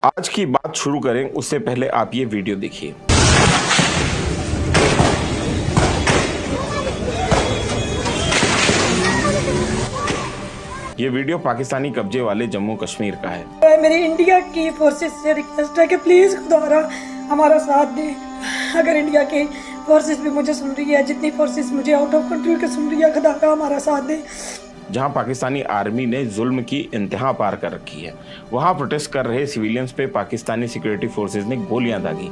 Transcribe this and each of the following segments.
आज की बात शुरू करें उससे पहले आप ये वीडियो देखिए। ये वीडियो पाकिस्तानी कब्जे वाले जम्मू कश्मीर का है। मेरी इंडिया की फोर्सेस से रिक्वेस्ट है कि प्लीज़ खुदा हमारा साथ दें। अगर इंडिया की फोर्सेस भी मुझे सुन रही है, जितनी फोर्सेस मुझे आउट ऑफ कंट्री के सुन रही है, खुदा हमारा साथ दें। जहां पाकिस्तानी आर्मी ने जुल्म की इंतहा पार कर रखी है, वहां प्रोटेस्ट कर रहे सिविलियंस पे पाकिस्तानी सिक्योरिटी फोर्सेस ने गोलियां दागी।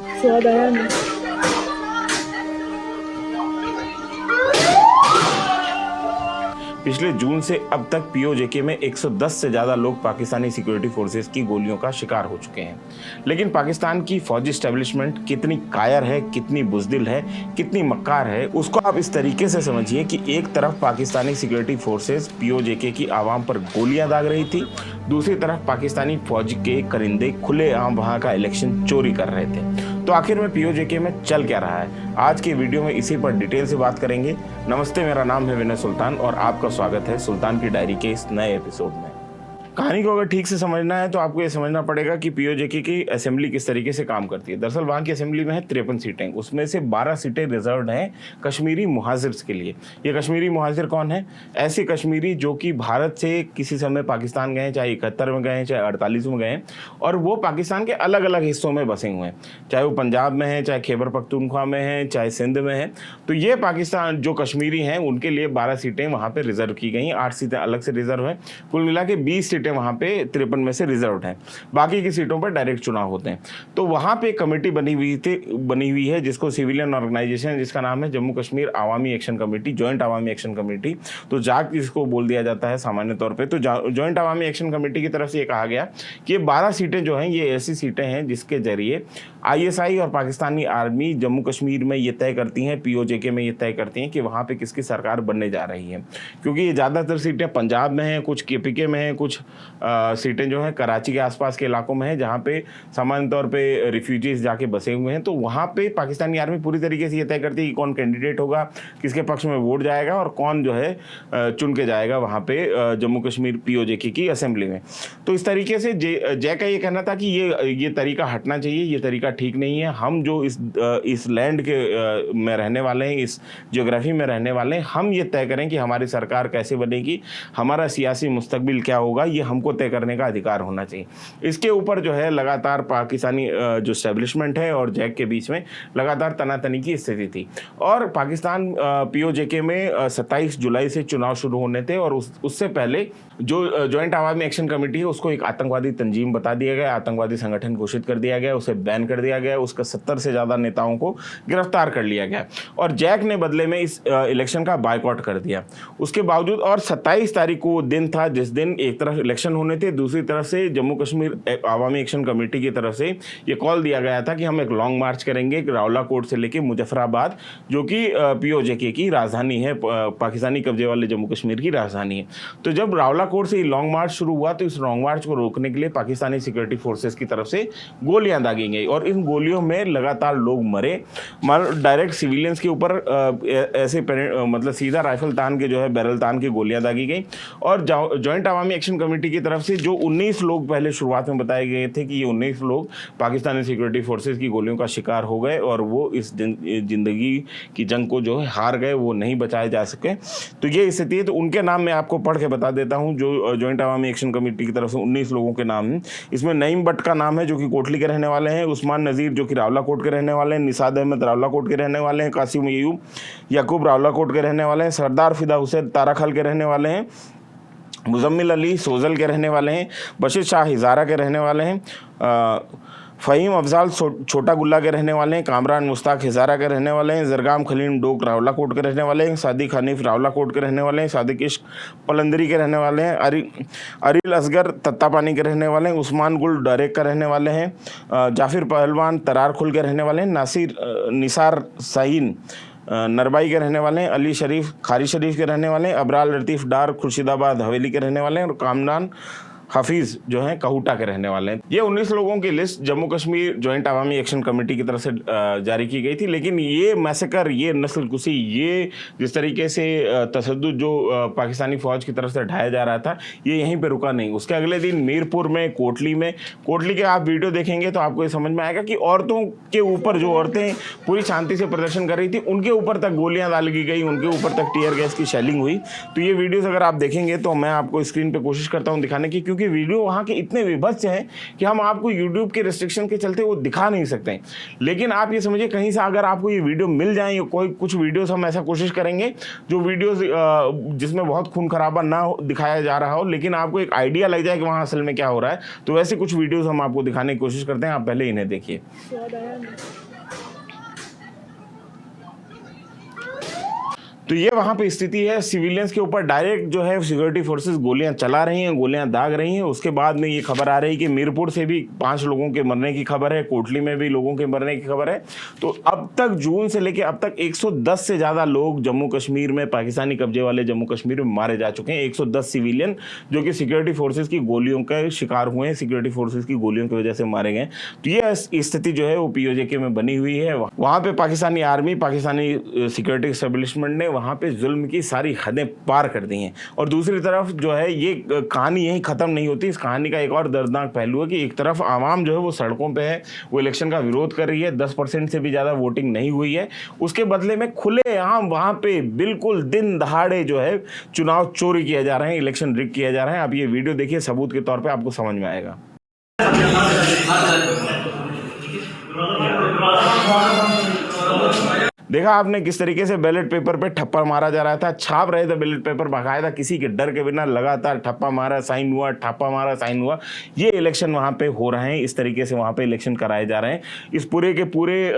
पिछले जून से अब तक पीओजेके में 110 से ज़्यादा लोग पाकिस्तानी सिक्योरिटी फोर्सेस की गोलियों का शिकार हो चुके हैं। लेकिन पाकिस्तान की फौजी एस्टेब्लिशमेंट कितनी कायर है, कितनी बुज़दिल है, कितनी मक्कार है, उसको आप इस तरीके से समझिए कि एक तरफ पाकिस्तानी सिक्योरिटी फोर्सेस पीओजेके की आवाम पर गोलियां दाग रही थी, दूसरी तरफ पाकिस्तानी फौज के करिंदे खुलेआम वहाँ का इलेक्शन चोरी कर रहे थे। तो आखिर में पीओजेके में चल क्या रहा है, आज की वीडियो में इसी पर डिटेल से बात करेंगे। नमस्ते, मेरा नाम है विनय सुल्तान और आपका स्वागत है सुल्तान की डायरी के इस नए एपिसोड में। कहानी को अगर ठीक से समझना है तो आपको ये समझना पड़ेगा कि पीओजेके की असेंबली किस तरीके से काम करती है। दरअसल वहाँ की असेंबली में है 53 सीटें, उसमें से 12 सीटें रिजर्व्ड हैं कश्मीरी मुहाजिर्स के लिए। ये कश्मीरी मुहाजिर कौन है? ऐसे कश्मीरी जो कि भारत से किसी समय पाकिस्तान गए, चाहे 71 में गए, चाहे 48 में गए, और वो पाकिस्तान के अलग अलग हिस्सों में बसे हुए हैं, चाहे वो पंजाब में है, चाहे खैबर पख्तूनख्वा में है, चाहे सिंध में है। तो ये पाकिस्तान जो कश्मीरी हैं उनके लिए 12 सीटें वहाँ पर रिजर्व की गई, 8 सीटें अलग से रिजर्व है। कुल मिला के 20 सीटें वहाँ पे 53 में से रिजर्व हैं, बाकी की सीटों पर डायरेक्ट चुनाव होते हैं। तो वहाँ पे एक कमेटी बनी हुई है जिसको सिविलियन ऑर्गेनाइजेशन, जिसका नाम है Jammu Kashmir Awami action committee, joint Awami action committee, तो जाक इसको बोल दिया जाता है सामान्य तौर पे। तो जॉइंट आवामी एक्शन कमेटी की तरफ से ये कहा गया कि ये 12 सीटें जो हैं ये ऐसी सीटें हैं जिसके जरिए ISI और पाकिस्तानी आर्मी जम्मू कश्मीर में ये तय करती हैं, पीओजेके में ये तय करती हैं कि वहाँ पे किसकी सरकार बनने जा रही है। क्योंकि ये ज़्यादातर सीटें पंजाब में हैं, कुछ KPK में हैं, कुछ सीटें जो हैं कराची के आसपास के इलाकों में हैं जहाँ पे सामान्य तौर पे रिफ्यूजीज जाके बसे हुए हैं। तो वहाँ पे पाकिस्तानी आर्मी पूरी तरीके से ये तय करती है कि कौन कैंडिडेट होगा, किसके पक्ष में वोट जाएगा और कौन जो है चुन के जाएगा वहाँ पे जम्मू कश्मीर पीओजेके की असेंबली में। तो इस तरीके से जय का ये कहना था कि ये तरीका हटना चाहिए, ये तरीका ठीक नहीं है। हम जो इस लैंड के में रहने वाले हैं, इस जियोग्राफी में रहने वाले हैं, हम ये तय करें कि हमारी सरकार कैसे बनेगी, हमारा सियासी मुस्तकबिल क्या होगा, ये हमको तय करने का अधिकार होना चाहिए। इसके ऊपर जो है लगातार पाकिस्तानी जो एस्टेब्लिशमेंट है और जैक के बीच में लगातार तनातनी की स्थिति थी। और पाकिस्तान पीओजेके में 27 जुलाई से चुनाव शुरू होने थे और उससे पहले जो जॉइंट आवामी एक्शन कमेटी है उसको एक आतंकवादी तंजीम बता दिया गया, आतंकवादी संगठन घोषित कर दिया गया, उसे बैन कर दिया गया, उसका 70 से ज़्यादा नेताओं को गिरफ्तार कर लिया गया और जैक ने बदले में इस इलेक्शन का बायकॉट कर दिया। उसके बावजूद और 27 तारीख को दिन था जिस दिन एक तरफ इलेक्शन होने थे, दूसरी तरफ से जम्मू कश्मीर आवामी एक्शन कमेटी की तरफ से ये कॉल दिया गया था कि हम एक लॉन्ग मार्च करेंगे रावलाकोट से लेकर मुजफ्फराबाद, जो कि पीओजेके की राजधानी है, पाकिस्तानी कब्जे वाले जम्मू कश्मीर की राजधानी है। तो जब रावलाकोट से लॉन्ग मार्च शुरू हुआ तो इस लॉन्ग मार्च को रोकने के लिए पाकिस्तानी सिक्योरिटी फोर्सेस की तरफ से गोलियां दागी गई और इन गोलियों में लगातार लोग मरे। डायरेक्ट सिविलियंस के ऊपर ऐसे मतलब सीधा राइफल तान के जो है बैरल तान के गोलियां दागी गई। और जॉइंट आवामी एक्शन कमेटी की तरफ से जो 19 लोग पहले शुरुआत में बताए गए थे कि ये 19 लोग पाकिस्तानी सिक्योरिटी फोर्सेस की गोलियों का शिकार हो गए और वो इस जिंदगी की जंग को जो है हार गए, वो नहीं बचाए जा सके। तो ये स्थिति है। तो उनके नाम मैं आपको पढ़ के बता देता हूँ जो जॉइंट आवामी एक्शन कमेटी की तरफ से 19 लोगों के नाम हैं। इसमें नईम भट्ट का नाम है जो कि कोटली के रहने वाले हैं, उस्मान नज़ीर जो कि रावलाकोट के रहने वाले हैं, निसाद अहमद रावलाकोट के रहने वाले हैं, कासिम अयूब याकूब रावलाकोट के रहने वाले हैं, सरदार फिदा हुसैन ताराखल के रहने वाले हैं, मुजम्मिल अली सोजल के रहने वाले हैं, बशीर शाह हिजारा के रहने वाले हैं, फ़हीम अफजाल छोटा गुल्ला के रहने वाले हैं, कामरान मुश्ताक हिजारा के रहने वाले हैं, जरगाम खलीम डोक रावलाकोट के रहने वाले हैं, सादिक हनीफ रावलाकोट के रहने वाले हैं, सादिक इश्क पलंदरी के रहने वाले हैं, अरिल असगर तत्तापानी के रहने वाले हैं, उस्मान गुल डरेक का रहने वाले हैं, जाफिर पहलवान तरारखुल के रहने वाले हैं, निसार साइन नरबाई के रहने वाले हैं, अली शरीफ खारी शरीफ के रहने वाले हैं, अबराल लतीफ़ डार खुर्शीदाबाद हवेली के रहने वाले हैं और कामरान हफीज जो हैं कहूटा के रहने वाले हैं। ये 19 लोगों की लिस्ट जम्मू कश्मीर जॉइंट अवामी एक्शन कमेटी की तरफ से जारी की गई थी, लेकिन ये मैसेकर, ये नस्लकुशी, ये जिस तरीके से तशद्दुद जो पाकिस्तानी फौज की तरफ से ढाया जा रहा था, ये यहीं पे रुका नहीं। उसके अगले दिन मीरपुर में, कोटली के आप वीडियो देखेंगे तो आपको ये समझ में आएगा कि औरतों के ऊपर, जो औरतें पूरी शांति से प्रदर्शन कर रही थी, उनके ऊपर तक गोलियां डाली गई, उनके ऊपर तक टीयर गैस की शेलिंग हुई। तो ये वीडियोस अगर आप देखेंगे तो मैं आपको स्क्रीन पे कोशिश करता हूं दिखाने की, क्योंकि वीडियो वहां के इतने विभत्स हैं कि हम आपको यूट्यूब के रिस्ट्रिक्शन के चलते वो दिखा नहीं सकते। लेकिन आप ये समझिए, कहीं से अगर आपको ये वीडियो मिल जाए, कोई कुछ वीडियोस हम ऐसा कोशिश करेंगे जो वीडियोस जिसमें बहुत खून खराबा ना दिखाया जा रहा हो, लेकिन आपको एक आइडिया लग जाए कि वहाँ असल में क्या हो रहा है, तो वैसे कुछ वीडियोस हम आपको दिखाने की कोशिश करते हैं। आप पहले इन्हें देखिए। तो ये वहाँ पे स्थिति है, सिविलियंस के ऊपर डायरेक्ट जो है सिक्योरिटी फोर्सेस गोलियां चला रही हैं, गोलियां दाग रही हैं। उसके बाद में ये खबर आ रही है कि मीरपुर से भी 5 लोगों के मरने की खबर है, कोटली में भी लोगों के मरने की खबर है। तो अब तक जून से लेकर अब तक 110 से ज़्यादा लोग जम्मू कश्मीर में, पाकिस्तानी कब्जे वाले जम्मू कश्मीर में मारे जा चुके हैं। 110 सिविलियन जो कि सिक्योरिटी फोर्सेज की गोलियों का शिकार हुए हैं, सिक्योरिटी फोर्सेज की गोलियों की वजह से मारे गए। तो ये स्थिति जो है वो POJK में बनी हुई है। वहाँ पे Pakistani army, Pakistani security establishment ने वहाँ पे जुल्म की सारी हदें पार कर दी हैं। और दूसरी तरफ जो है ये कहानी यहीं ख़त्म नहीं होती। इस कहानी का एक और दर्दनाक पहलू है कि एक तरफ आवाम जो है वो सड़कों पे है, वो इलेक्शन का विरोध कर रही है। 10% से भी ज़्यादा वोटिंग नहीं हुई है। उसके बदले में खुलेआम वहाँ पे बिल्कुल दिन दहाड़े जो है चुनाव चोरी किया जा रहे हैं, इलेक्शन रिग किया जा रहा है। आप ये वीडियो देखिए, सबूत के तौर पर आपको समझ में आएगा। देखा आपने किस तरीके से बैलेट पेपर पे ठप्पा मारा जा रहा था, छाप रहे थे बैलेट पेपर बाकायदा, किसी के डर के बिना लगातार ठप्पा मारा, साइन हुआ, ठप्पा मारा, साइन हुआ। ये इलेक्शन वहाँ पे हो रहे हैं, इस तरीके से वहाँ पे इलेक्शन कराए जा रहे हैं। इस पूरे के पूरे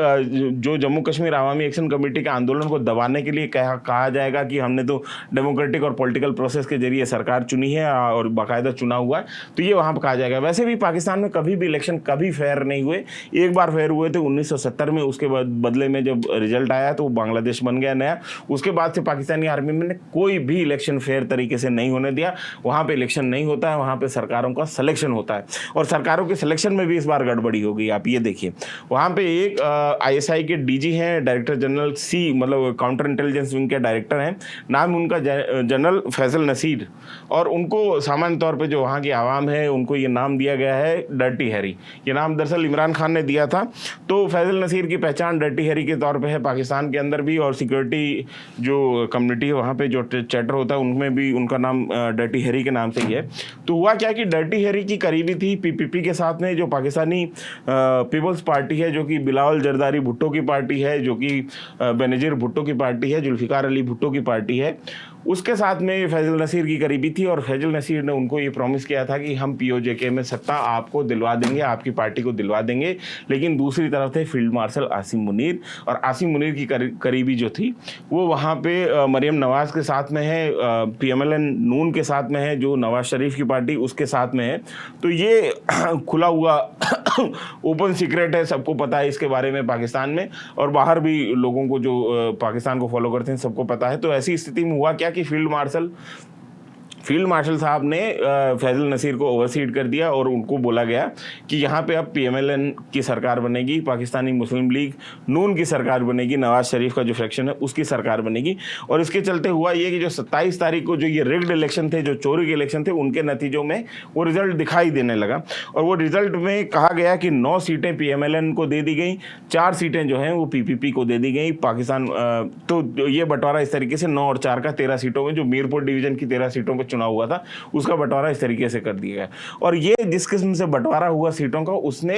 जो जम्मू कश्मीर अवामी एक्शन कमेटी के आंदोलन को दबाने के लिए कहा जाएगा कि हमने तो डेमोक्रेटिक और पॉलिटिकल प्रोसेस के जरिए सरकार चुनी है और बाकायदा चुना हुआ है, तो ये वहाँ पर कहा जाएगा। वैसे भी पाकिस्तान में कभी भी इलेक्शन कभी फेयर नहीं हुए। एक बार फेयर हुए थे 1970 में, उसके बदले में जब रिजल्ट आया तो बांग्लादेश बन गया नया। उसके बाद से पाकिस्तानी आर्मी ने कोई भी इलेक्शन फेयर तरीके से नहीं होने दिया। वहाँ पे इलेक्शन नहीं होता है, वहाँ पे सरकारों का सिलेक्शन होता है। और सरकारों के सिलेक्शन में भी इस बार गड़बड़ी हो गई। आप ये देखिए, वहाँ पे एक ISI के DG हैं, डायरेक्टर जनरल C, मतलब काउंटर इंटेलिजेंस विंग के डायरेक्टर हैं। नाम उनका जनरल फैजल नसीर, और उनको सामान्य तौर पर जो वहाँ की आवाम है उनको ये नाम दिया गया है डर्टी हैरी। ये नाम दरअसल इमरान खान ने दिया था। तो फैजल नसीर की पहचान डर्टी हैरी के तौर पर है पाकिस्तान के अंदर भी, और सिक्योरिटी जो कम्युनिटी है वहाँ पे जो चैटर होता है उनमें भी उनका नाम डर्टी हैरी के नाम से ही है। तो हुआ क्या कि डर्टी हैरी की करीबी थी PPP के साथ में, जो पाकिस्तानी पीपल्स पार्टी है, जो कि बिलावल जरदारी भुट्टो की पार्टी है, जो कि बेनजीर भुट्टो की पार्टी है, जुल्फिकार अली भुट्टो की पार्टी है। उसके साथ में फैजल नसीर की करीबी थी, और फैजल नसीर ने उनको ये प्रॉमिस किया था कि हम POJK में सत्ता आपको दिलवा देंगे, आपकी पार्टी को दिलवा देंगे। लेकिन दूसरी तरफ थे फील्ड मार्शल आसिम मुनीर, और आसिम मुनीर की करीबी जो थी वो वहाँ पे मरियम नवाज़ के साथ में है, PMLN नून के साथ में है, जो नवाज शरीफ की पार्टी उसके साथ में है। तो ये खुला हुआ ओपन सीक्रेट है, सबको पता है इसके बारे में पाकिस्तान में, और बाहर भी लोगों को जो पाकिस्तान को फॉलो करते हैं सबको पता है। तो ऐसी स्थिति में हुआ क्या कि फील्ड मार्शल साहब ने फैजल नसीर को ओवरसीड कर दिया, और उनको बोला गया कि यहाँ पे अब PMLN की सरकार बनेगी, पाकिस्तानी मुस्लिम लीग नून की सरकार बनेगी, नवाज शरीफ का जो फ्रैक्शन है उसकी सरकार बनेगी। और इसके चलते हुआ ये कि जो 27 तारीख को जो ये रिग्ड इलेक्शन थे, जो चोरी के इलेक्शन थे, उनके नतीजों में वो रिजल्ट दिखाई देने लगा। और वो रिजल्ट में कहा गया कि 9 सीटें PMLN को दे दी गई, 4 सीटें जो हैं वो PPP को दे दी गई। पाकिस्तान तो ये बंटवारा इस तरीके से 9 और 4 का 13 सीटों में, जो मीरपुर डिवीजन की 13 सीटों पर चुनाव हुआ था, उसका बंटवारा इस तरीके से कर दिया गया। और ये जिस किस्म से बंटवारा हुआ सीटों का, उसने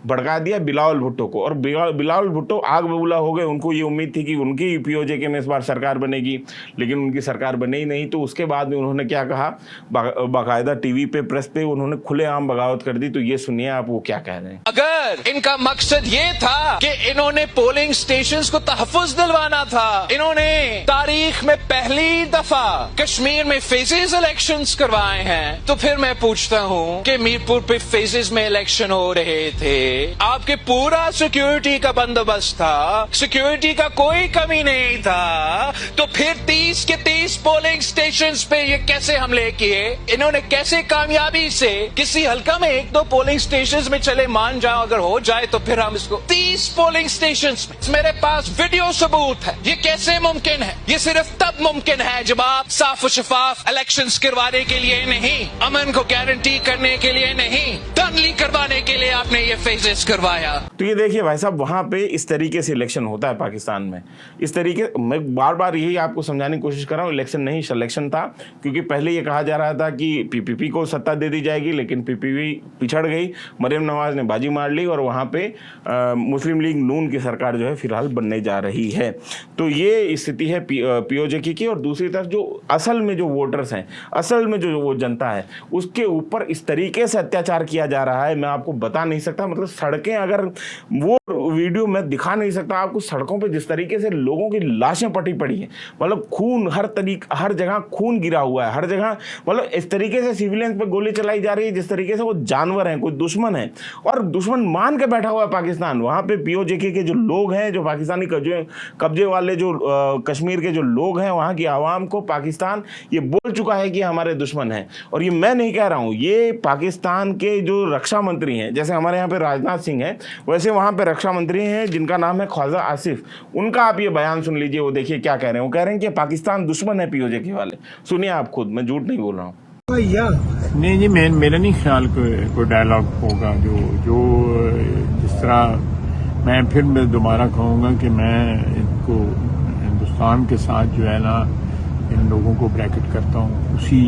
भड़का दिया बिलावल भुट्टो को, और बिलावल भुट्टो आग बबूला हो गए। उनको ये उम्मीद थी कि उनकी POJK में इस बार सरकार बनेगी, लेकिन उनकी सरकार बनी ही नहीं। तो उसके बाद में उन्होंने क्या कहा, बाकायदा TV पे, प्रेस पे उन्होंने खुलेआम बगावत कर दी। तो ये सुनिए आप वो क्या कह रहे हैं। अगर इनका मकसद ये था कि इन्होंने पोलिंग स्टेशंस को तहफ़्फ़ुज़ दिलवाना था, इन्होंने तारीख में पहली दफा कश्मीर में फेजेस इलेक्शंस करवाए हैं, तो फिर मैं पूछता हूं कि मीरपुर पे फेजेस में इलेक्शन हो रहे थे, आपके पूरा सिक्योरिटी का बंदोबस्त था, सिक्योरिटी का कोई कमी नहीं था, तो फिर 30 के 30 पोलिंग स्टेशंस पे ये कैसे हमले किए? इन्होंने कैसे कामयाबी से किसी हल्का में 1-2 पोलिंग स्टेशंस में चले मान जाओ, अगर हो जाए तो फिर हम इसको 30 पोलिंग स्टेशंस में, मेरे पास वीडियो सबूत है। ये कैसे मुमकिन है? ये सिर्फ तब मुमकिन है जब आप साफ और शफाफ इलेक्शंस करवाने के लिए नहीं, अमन को गारंटी करने के लिए नहीं, धांधली करवाने के लिए आपने ये फेजेस करवाया। तो ये देखिए भाई साहब, वहां पे इस तरीके से इलेक्शन होता है पाकिस्तान में। इस तरीके, मैं बार बार यही आपको समझाने की कोशिश कर रहा हूँ, इलेक्शन नहीं सिलेक्शन था। क्योंकि पहले ये कहा जा रहा था कि पीपीपी को सत्ता दे दी जाएगी, लेकिन पीपीपी पिछड़ गई, मरियम नवाज ने बाजी मार ली और वहाँ पे मुस्लिम लीग नून की सरकार जो है फिलहाल बनने जा रही है। तो ये स्थिति है पीओजेके की। और दूसरी तरफ जो असल में जो वोटर्स हैं, असल में जो वो जनता है, उसके ऊपर इस तरीके से अत्याचार किया जा रहा है, मैं आपको बता नहीं सकता। मतलब सड़कें, अगर वो वीडियो मैं दिखा नहीं सकता आपको, सड़कों पे जिस तरीके से लोगों की लाशें पटी पड़ी हैं, मतलब खून हर जगह खून गिरा हुआ है, हर जगह। मतलब इस तरीके से सिविलियंस पे गोली चलाई जा रही है जिस तरीके से वो जानवर हैं, कोई दुश्मन है, और दुश्मन मान के बैठा हुआ है पाकिस्तान। वहाँ पे पीओजेके के जो लोग हैं, जो पाकिस्तानी कब्जे वाले जो कश्मीर के जो लोग हैं, वहाँ की आवाम को पाकिस्तान ये बोल चुका है कि हमारे दुश्मन हैं। और ये मैं नहीं कह रहा हूँ, ये पाकिस्तान के जो रक्षा मंत्री हैं, जैसे हमारे यहाँ पे राजनाथ सिंह है, वैसे वहाँ पे रक्षा मंत्री हैं जिनका नाम है ख्वाजा आसिफ, उनका आप ये बयान सुन लीजिए। वो देखिए क्या कह रहे हैं। वो कह रहे हैं कि पाकिस्तान दुश्मन है पीओजेके वाले। सुनिए आप खुद, मैं झूठ नहीं बोल रहा हूँ। नहीं जी, मेरा नहीं ख्याल कोई डायलॉग होगा जो जिस तरह मैं फिर दोबारा कहूँगा कि मैं इनको हिंदुस्तान के साथ जो है ना, इन लोगों को ब्रैकेट करता हूँ, उसी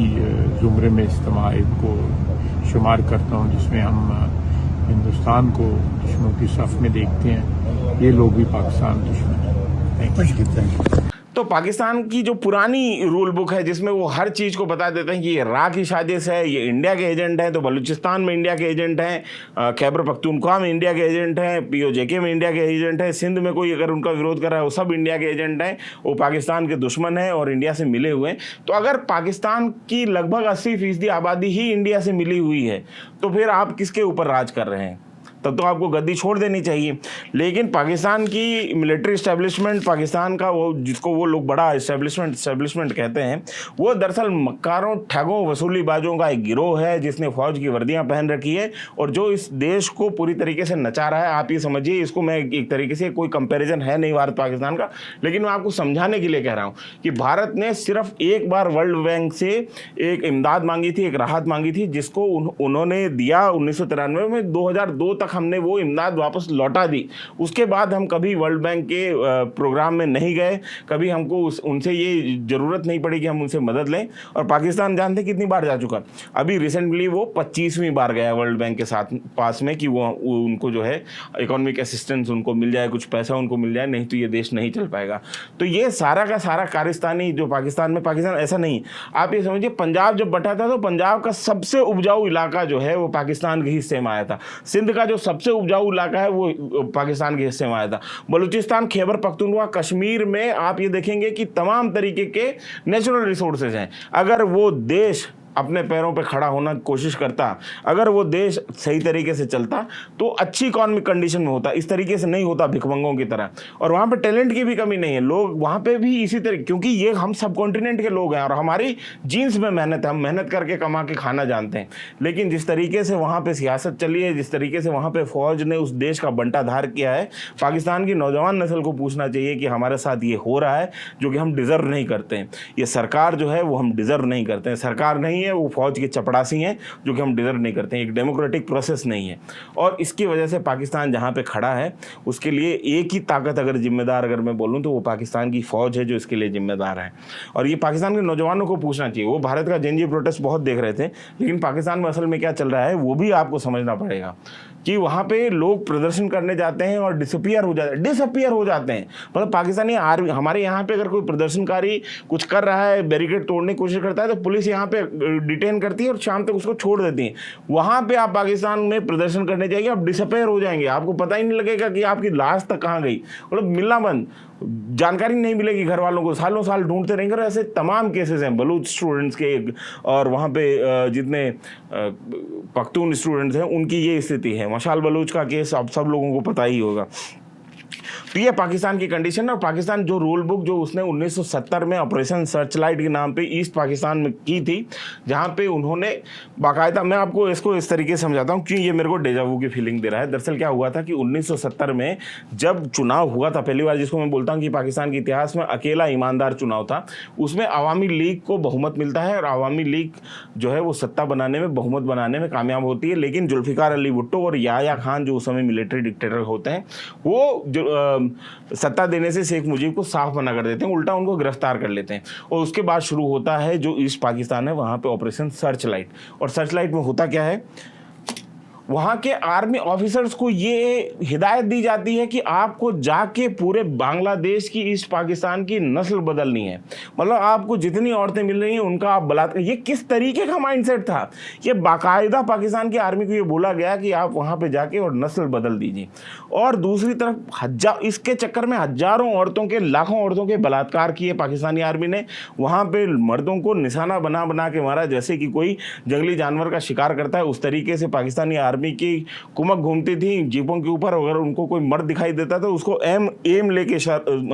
जुमरे में इस्तेमाल को शुमार करता हूँ जिसमें हम हिंदुस्तान को दुश्मनों की सफ में देखते हैं। ये लोग भी पाकिस्तान दुश्मन हैं। Thank you. तो पाकिस्तान की जो पुरानी रूल बुक है, जिसमें वो हर चीज़ को बता देते हैं कि ये रा की साजिश है, ये इंडिया के एजेंट हैं, तो बलूचिस्तान में इंडिया के एजेंट हैं, खैबर पख्तूनख्वा में इंडिया के एजेंट हैं, पीओजेके में इंडिया के एजेंट हैं, सिंध में कोई अगर उनका विरोध कर रहा है वो सब इंडिया के एजेंट हैं, वो पाकिस्तान के दुश्मन हैं और इंडिया से मिले हुए हैं। तो अगर पाकिस्तान की लगभग 80% आबादी ही इंडिया से मिली हुई है, तो फिर आप किसके ऊपर राज कर रहे हैं? तब तो आपको गद्दी छोड़ देनी चाहिए। लेकिन पाकिस्तान की मिलिट्री इस्टेब्लिशमेंट, पाकिस्तान का वो जिसको वो लोग बड़ा इस्टेब्लिशमेंट कहते हैं, वो दरअसल मक्कारों, ठगों, वसूलीबाजों का एक गिरोह है जिसने फ़ौज की वर्दियां पहन रखी है और जो इस देश को पूरी तरीके से नचा रहा है। आप ये समझिए, इसको मैं एक तरीके से, कोई कंपेरिजन है नहीं भारत पाकिस्तान का, लेकिन मैं आपको समझाने के लिए कह रहा हूँ कि भारत ने सिर्फ एक बार वर्ल्ड बैंक से एक इमदाद मांगी थी, एक राहत मांगी थी, जिसको उन्होंने दिया 1993 में। 2002 तक हमने वो इमदाद वापस लौटा दी। उसके बाद हम कभी वर्ल्ड बैंक के प्रोग्राम में नहीं गए, कभी हमको उनसे ये ज़रूरत नहीं पड़ी कि हम उनसे मदद लें। और पाकिस्तान जानते कितनी बार जा चुका? अभी रिसेंटली वो 25वीं बार गया वर्ल्ड बैंक के साथ पास में कि वो उनको जो है इकोनॉमिक असिस्टेंस उनको मिल जाए, कुछ पैसा उनको मिल जाए, नहीं तो ये देश नहीं चल पाएगा। तो ये सारा का सारा कारिस्तानी जो पाकिस्तान ऐसा नहीं। आप ये समझिए, पंजाब जब बटा था तो पंजाब का सबसे उपजाऊ इलाका जो है वो पाकिस्तान के हिस्से में आया था। सिंध का जो सबसे उपजाऊ इलाका है वो पाकिस्तान के हिस्से में आया था। बलूचिस्तान, खैबर पख्तूनख्वा, कश्मीर में आप ये देखेंगे कि तमाम तरीके के नेचुरल रिसोर्सेज हैं। अगर वो देश अपने पैरों पे खड़ा होना कोशिश करता, अगर वो देश सही तरीके से चलता तो अच्छी इकोनॉमिक कंडीशन में होता। इस तरीके से नहीं होता भिखमंगों की तरह। और वहाँ पे टैलेंट की भी कमी नहीं है, लोग वहाँ पे भी इसी तरह, क्योंकि ये हम सब कॉन्टिनेंट के लोग हैं और हमारी जीन्स में मेहनत है, हम मेहनत करके कमा के खाना जानते हैं। लेकिन जिस तरीके से वहाँ पे सियासत चली है, जिस तरीके से वहाँ पे फौज ने उस देश का बंटाधार किया है, पाकिस्तान की नौजवान नस्ल को पूछना चाहिए कि हमारे साथ ये हो रहा है जो कि हम डिज़र्व नहीं करते हैं। ये सरकार जो है वो हम डिज़र्व नहीं करते हैं। सरकार नहीं है, वो फौज के चपड़ासी हैं जो कि हम डिज़र्व नहीं करते हैं। एक डेमोक्रेटिक प्रोसेस नहीं है और इसकी वजह से पाकिस्तान जहाँ पे खड़ा है उसके लिए एक ही ताकत अगर जिम्मेदार अगर मैं बोलूँ तो वो पाकिस्तान की फ़ौज है जो इसके लिए जिम्मेदार है। और ये पाकिस्तान के नौजवानों को पूछना चाहिए। वो भारत का जेएनयू प्रोटेस्ट बहुत देख रहे थे, लेकिन पाकिस्तान में असल में क्या चल रहा है वो भी आपको समझना पड़ेगा कि वहाँ पे लोग प्रदर्शन करने जाते हैं और डिसअपियर हो जाते हैं। मतलब पाकिस्तानी आर्मी, हमारे यहाँ पे अगर कोई प्रदर्शनकारी कुछ कर रहा है, बैरिकेड तोड़ने की कोशिश करता है तो पुलिस यहाँ पे डिटेन करती है और शाम तक उसको छोड़ देती है। वहाँ पे आप पाकिस्तान में प्रदर्शन करने जाइए, आप डिसअपेयर हो जाएंगे, आपको पता ही नहीं लगेगा कि आपकी लाश तक कहाँ गई, मतलब मिलना बंद, जानकारी नहीं मिलेगी घर वालों को, सालों साल ढूंढते रहेंगे। और ऐसे तमाम केसेस हैं बलूच स्टूडेंट्स के, और वहाँ पे जितने पख्तून स्टूडेंट्स हैं उनकी ये स्थिति है। मशाल बलूच का केस आप सब लोगों को पता ही होगा। तो ये पाकिस्तान की कंडीशन है। और पाकिस्तान जो रूल बुक जो उसने 1970 में ऑपरेशन सर्चलाइट के नाम पे ईस्ट पाकिस्तान में की थी, जहाँ पे उन्होंने बाकायदा, मैं आपको इसको इस तरीके से समझाता हूँ क्यों ये मेरे को डेजावू की फीलिंग दे रहा है। दरअसल क्या हुआ था कि 1970 में जब चुनाव हुआ था पहली बार, जिसको मैं बोलता हूँ कि पाकिस्तान के इतिहास में अकेला ईमानदार चुनाव था, उसमें अवामी लीग को बहुमत मिलता है और अवामी लीग जो है वो सत्ता बनाने में, बहुमत बनाने में कामयाब होती है। लेकिन जुल्फिकार अली भुट्टो और याह्या खान जो उस समय मिलिट्री डिक्टेटर होते हैं, वो जो सत्ता देने से शेख मुजीब को साफ मना कर देते हैं, उल्टा उनको गिरफ्तार कर लेते हैं। और उसके बाद शुरू होता है जो ईस्ट पाकिस्तान है, वहाँ पे ऑपरेशन सर्चलाइट। और सर्चलाइट में होता क्या है, वहाँ के आर्मी ऑफिसर्स को ये हिदायत दी जाती है कि आपको जाके पूरे बांग्लादेश की, ईस्ट पाकिस्तान की नस्ल बदलनी है। मतलब आपको जितनी औरतें मिल रही हैं उनका आप बलात्कार। ये किस तरीके का माइंडसेट था, ये बाकायदा पाकिस्तान की आर्मी को ये बोला गया कि आप वहाँ पे जाके और नस्ल बदल दीजिए। और दूसरी तरफ इसके चक्कर में हजारों औरतों के, लाखों औरतों के बलात्कार किए पाकिस्तानी आर्मी ने। वहाँ पे मर्दों को निशाना बना बना के मारा, जैसे कि कोई जंगली जानवर का शिकार करता है, उस तरीके से पाकिस्तानी आर्मी की कुमक घूमती थी जीपों के ऊपर। अगर उनको कोई मर्द दिखाई देता था उसको एम लेके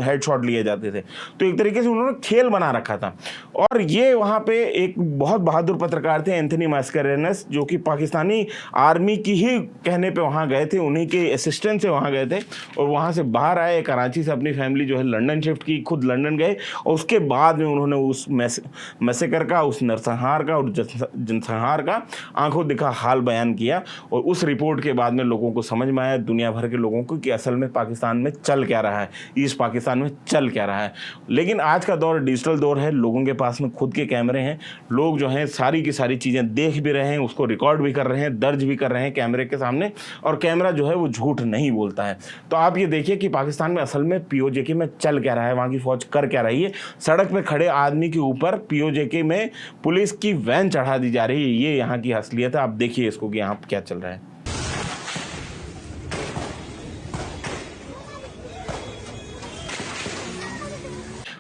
हेडशॉट लिए जाते थे। तो एक तरीके से उन्होंने खेल बना रखा था। और ये वहाँ पे एक बहुत बहादुर पत्रकार थे एंथनी मास्करेनस, जो कि पाकिस्तानी आर्मी की ही कहने पे वहाँ गए थे, उन्हीं के असिस्टेंट से वहाँ गए थे। और वहाँ से बाहर आए, कराची से अपनी फैमिली जो है लंदन शिफ्ट की, खुद लंदन गए। और उसके बाद में उन्होंने उस मैसेकर का, उस नरसंहार का और जनसंहार का आंखों दिखा हाल बयान किया। और उस रिपोर्ट के बाद में लोगों को समझ में आया, दुनिया भर के लोगों को, कि असल में पाकिस्तान में चल क्या रहा है, ईस्ट पाकिस्तान में चल क्या रहा है। लेकिन आज का दौर डिजिटल दौर है, लोगों के पास में खुद के कैमरे हैं, लोग जो हैं सारी की सारी चीज़ें देख भी रहे हैं, उसको रिकॉर्ड भी कर रहे हैं, दर्ज भी कर रहे हैं कैमरे के सामने। और कैमरा जो है वो झूठ नहीं बोलता है। तो आप ये देखिए कि पाकिस्तान में असल में पीओजेके में चल क्या रहा है, वहाँ की फौज कर क्या रही है। सड़क पर खड़े आदमी के ऊपर पीओजेके में पुलिस की वैन चढ़ा दी जा रही है। ये यहाँ की असलियत है। आप देखिए इसको कि यहाँ क्या चल रहा है।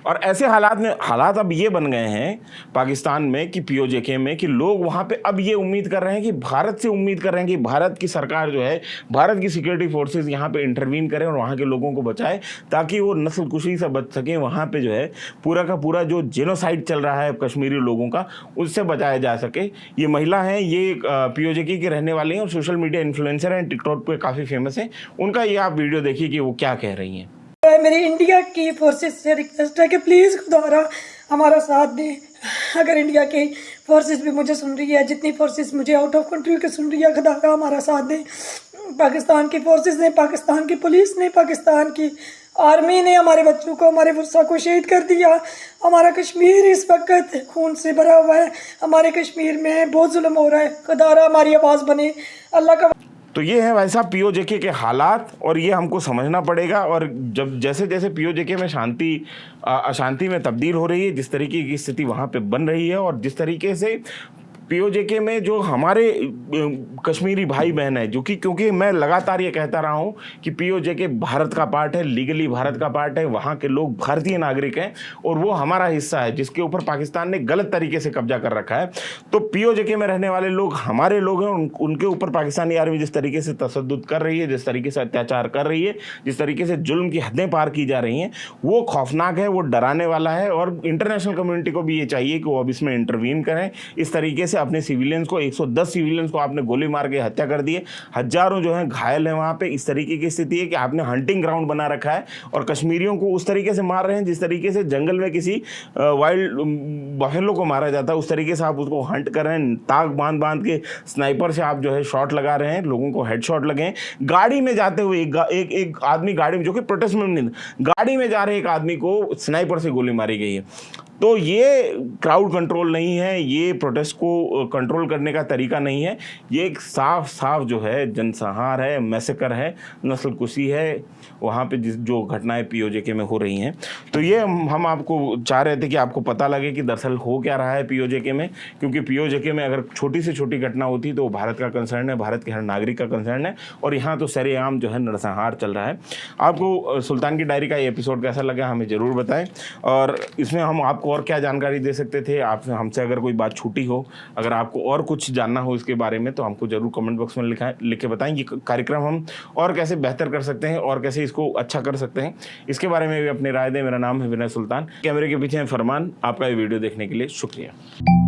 और ऐसे हालात अब ये बन गए हैं पाकिस्तान में कि पीओजेके में, कि लोग वहाँ पे अब ये उम्मीद कर रहे हैं कि भारत से उम्मीद कर रहे हैं कि भारत की सरकार जो है, भारत की सिक्योरिटी फोर्सेस यहाँ पे इंटरवीन करें और वहाँ के लोगों को बचाए, ताकि वो नस्लकुशी से बच सकें। वहाँ पे जो है पूरा का पूरा जो जेनोसाइड चल रहा है कश्मीरी लोगों का, उससे बचाया जा सके। ये महिला हैं, ये पीओजेके के रहने वाले हैं और सोशल मीडिया इन्फ्लुएंसर हैं, टिकटॉक पे काफ़ी फेमस हैं। उनका ये आप वीडियो देखिए कि वो क्या कह रही हैं। मेरी इंडिया की फोर्सेस से रिक्वेस्ट है कि प्लीज़ खुदारा हमारा साथ दें। अगर इंडिया की फोर्सेस भी मुझे सुन रही है, जितनी फोर्सेस मुझे आउट ऑफ कंट्री के सुन रही है, खुदारा हमारा साथ दें। पाकिस्तान की फोर्सेस ने, पाकिस्तान की पुलिस ने, पाकिस्तान की आर्मी ने हमारे बच्चों को, हमारे वर्षा को शहीद कर दिया। हमारा कश्मीर इस वक्त खून से भरा हुआ है। हमारे कश्मीर में बहुत जुल्म हो रहा है। खुदारा हमारी आवाज़ बने, अल्लाह का। तो ये है भाई साहब पीओजेके के हालात, और ये हमको समझना पड़ेगा। और जब जैसे जैसे पीओजेके में अशांति में तब्दील हो रही है, जिस तरीके की स्थिति वहाँ पे बन रही है, और जिस तरीके से पीओजेके में जो हमारे कश्मीरी भाई बहन है, जो कि, क्योंकि मैं लगातार ये कहता रहा हूँ कि पीओजेके भारत का पार्ट है, लीगली भारत का पार्ट है, वहाँ के लोग भारतीय नागरिक हैं और वो हमारा हिस्सा है, जिसके ऊपर पाकिस्तान ने गलत तरीके से कब्जा कर रखा है। तो पीओजेके में रहने वाले लोग हमारे लोग हैं, उनके ऊपर पाकिस्तानी आर्मी जिस तरीके से तशद्दुद कर रही है, जिस तरीके से अत्याचार कर रही है, जिस तरीके से जुल्म की हदें पार की जा रही हैं, वो खौफनाक है, वो डराने वाला है। और इंटरनेशनल कम्युनिटी को भी ये चाहिए कि वो अब इसमें इंटरवीन करें। इस तरीके से अपने सिविलियंस को, 110 सिविलियंस को आपने गोली मार के हत्या कर दी है, हजारों जो हैं घायल हैं वहाँ पे। इस तरीके की स्थिति है कि आपने हंटिंग ग्राउंड बना रखा है और कश्मीरियों को उस तरीके से मार रहे हैं जिस तरीके से जंगल में किसी वाइल्ड बफेलो को मारा जाता है, उस तरीके से आप उसको हंट कर रहे हैं। ताक बांध बांध के स्नाइपर से आप जो है शॉट लगा रहे हैं, लोगों को हेडशॉट लगे हैं। गाड़ी में जाते हुए एक आदमी गाड़ी में, जो कि प्रोटेस्ट में नहीं, गाड़ी में जा रहे एक आदमी को स्नाइपर से गोली मारी गई है। तो ये क्राउड कंट्रोल नहीं है, ये प्रोटेस्ट को कंट्रोल करने का तरीका नहीं है, ये एक साफ साफ जो है जनसंहार है, मैसेकर है, नस्लकुशी है वहाँ पे जो घटनाएं पीओजेके में हो रही हैं। तो ये हम आपको चाह रहे थे कि आपको पता लगे कि दरअसल हो क्या रहा है पीओजेके में, क्योंकि पीओजेके में अगर छोटी से छोटी घटना होती तो वो भारत का कंसर्न है, भारत के हर नागरिक का कंसर्न है, और यहाँ तो सरेआम जो है नरसंहार चल रहा है। आपको सुल्तान की डायरी का ये एपिसोड कैसा लगा हमें ज़रूर बताएं, और इसमें हम आपको और क्या जानकारी दे सकते थे, आप हमसे अगर कोई बात छूटी हो, अगर आपको और कुछ जानना हो इसके बारे में तो हमको ज़रूर कमेंट बॉक्स में लिख के बताएं। ये कार्यक्रम हम और कैसे बेहतर कर सकते हैं और कैसे इसको अच्छा कर सकते हैं, इसके बारे में भी अपनी राय दें। मेरा नाम है विनय सुल्तान, कैमरे के पीछे है फरमान। आपका ये वीडियो देखने के लिए शुक्रिया।